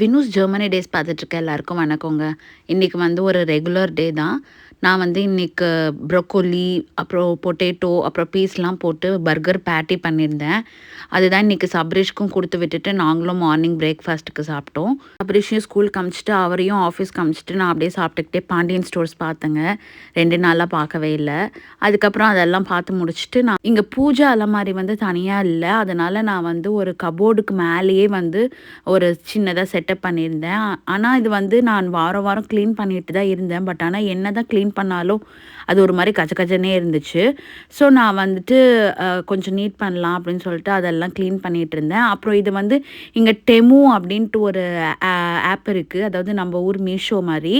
வினூஸ் Germany days பார்த்துட்ருக்க எல்லாருக்கும் வணக்கங்க. இன்றைக்கி வந்து ஒரு ரெகுலர் டே தான். நான் வந்து இன்றைக்கி ப்ரொக்கோலி, அப்புறம் பொட்டேட்டோ, அப்புறம் பீஸ்லாம் போட்டு பர்கர் பேட்டி பண்ணியிருந்தேன். அதுதான் இன்றைக்கி சப்ரீஷ்க்கும் கொடுத்து விட்டுட்டு நாங்களும் மார்னிங் பிரேக்ஃபாஸ்ட்டுக்கு சாப்பிட்டோம். சப்ரீஷையும் ஸ்கூலுக்கு அனுப்பிச்சிட்டு அவரையும் ஆஃபீஸ்க்கு அனுப்பிச்சிட்டு நான் அப்படியே சாப்பிட்டுக்கிட்டே பாண்டியன் ஸ்டோர்ஸ் பார்த்தேங்க. 2 நாளாக பார்க்கவே இல்லை. அதுக்கப்புறம் அதெல்லாம் பார்த்து முடிச்சுட்டு நான் இங்கே பூஜை அலமாரி வந்து தனியாக இல்லை. அதனால் நான் வந்து ஒரு கபோர்டுக்கு மேலேயே வந்து ஒரு சின்னதாக செட்டப் பண்ணியிருந்தேன். ஆனால் இது வந்து நான் வாரம் வாரம் க்ளீன் பண்ணிட்டு தான் இருந்தேன். பட் ஆனால் என்ன தான் க்ளீன் பண்ணாலும் அது ஒரு மாதிரி கச்ச கச்சனே இருந்துச்சு. ஸோ நான் வந்துட்டு கொஞ்சம் நீட் பண்ணலாம் அப்படின்னு சொல்லிட்டு அதெல்லாம் க்ளீன் பண்ணிகிட்டு இருந்தேன். அப்புறம் இது வந்து இங்கே டெமு அப்படின்ட்டு ஒரு ஆப் இருக்குது. அதாவது நம்ம ஊர் மீஷோ மாதிரி.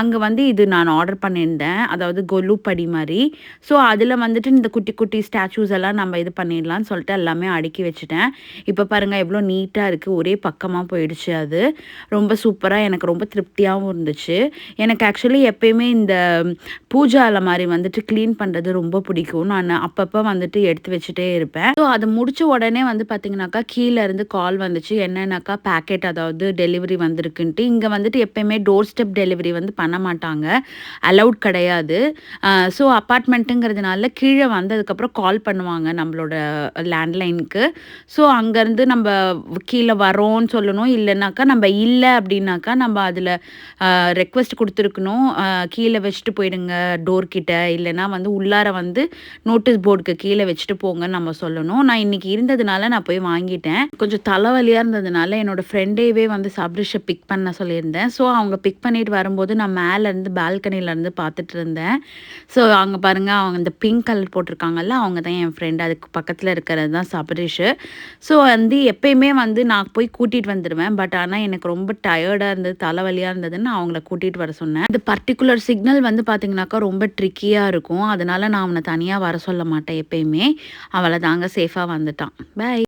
அங்கே வந்து இது நான் ஆர்டர் பண்ணியிருந்தேன். அதாவது கொலு படி மாதிரி. ஸோ அதில் வந்துட்டு இந்த குட்டி குட்டி ஸ்டாச்சூஸ் எல்லாம் நம்ம இது பண்ணிடலான்னு சொல்லிட்டு எல்லாமே அடுக்கி வச்சுட்டேன். இப்போ பாருங்கள் எவ்வளோ நீட்டாக இருக்குது. ஒரே பக்கமாக போயிடுச்சு அது. ரொம்ப சூப்பராக எனக்கு ரொம்ப திருப்தியாகவும் இருந்துச்சு. எனக்கு ஆக்சுவலி எப்பயுமே இந்த பூஜை அலமாரி வந்துட்டு க்ளீன் பண்ணுறது ரொம்ப பிடிக்கும். நான் அப்பப்போ வந்துட்டு எடுத்து வச்சுட்டே இருப்பேன். ஸோ அதை முடித்த உடனே வந்து பார்த்திங்கனாக்கா கீழே இருந்து கால் வந்துச்சு. என்னன்னாக்கா பேக்கெட் அதாவது டெலிவரி வந்திருக்குன்ட்டு. இங்கே வந்துட்டு எப்பயுமே டோர் ஸ்டெப் டெலிவரி வந்து பண்ண மாட்டாங்க. அலவுட் கிடையாது. ஸோ அப்பார்ட்மெண்ட்டுங்கிறதுனால கீழே வந்ததுக்கப்புறம் கால் பண்ணுவாங்க நம்மளோட லேண்ட்லைனுக்கு. ஸோ அங்கேருந்து நம்ம கீழே வரோன்னு சொல்லணும். இல்லைனாக்கா நம்ம இல்லை அப்படின்னாக்கா நம்ம அதில் ரெக்வெஸ்ட் கொடுத்துருக்கணும். கீழே வச்சுட்டு போயிடுங்க டோர் கிட்ட, இல்லைனா வந்து உள்ளார வந்து நோட்டீஸ் போர்டுக்கு கீழே வச்சுட்டு போங்கன்னு நம்ம சொல்லணும். நான் இன்றைக்கி இருந்ததுனால நான் போய் வாங்கிட்டேன். கொஞ்சம் தலைவலியாக இருந்ததுனால என்னோடய ஃப்ரெண்டேவே வந்து சப்ரிஷை பிக் பண்ண சொல்லியிருந்தேன். ஸோ அவங்க பிக் பண்ணிட்டு வரும்போது நான் மேலேருந்து பால்கனிலேருந்து பார்த்துட்டு இருந்தேன். ஸோ அங்கே பாருங்கள், அவங்க இந்த பிங்க் கலர் போட்டிருக்காங்கல்ல, அவங்க தான் என் ஃப்ரெண்டு. அதுக்கு பக்கத்தில் இருக்கிறது தான் சப்ரிஷு. ஸோ வந்து எப்பயுமே வந்து நான் போய் கூட்டிகிட்டு வந்துடுவேன். பட் ஆனால் எனக்கு ரொம்ப டயர்டாக இருந்தது, தலைவலியாக இருந்ததுன்னு அவங்கள கூட்டிகிட்டு வர சொன்னேன். இந்த பர்டிகுலர் சிக்னல் வந்து பார்த்திங்கனாக்கா ரொம்ப ட்ரிக்கியாக இருக்கும். அதனால் நான் அவனை தனியாக வர சொல்ல மாட்டேன் எப்பயுமே. அவளை தாங்க சேஃபாக வந்துட்டான். பை.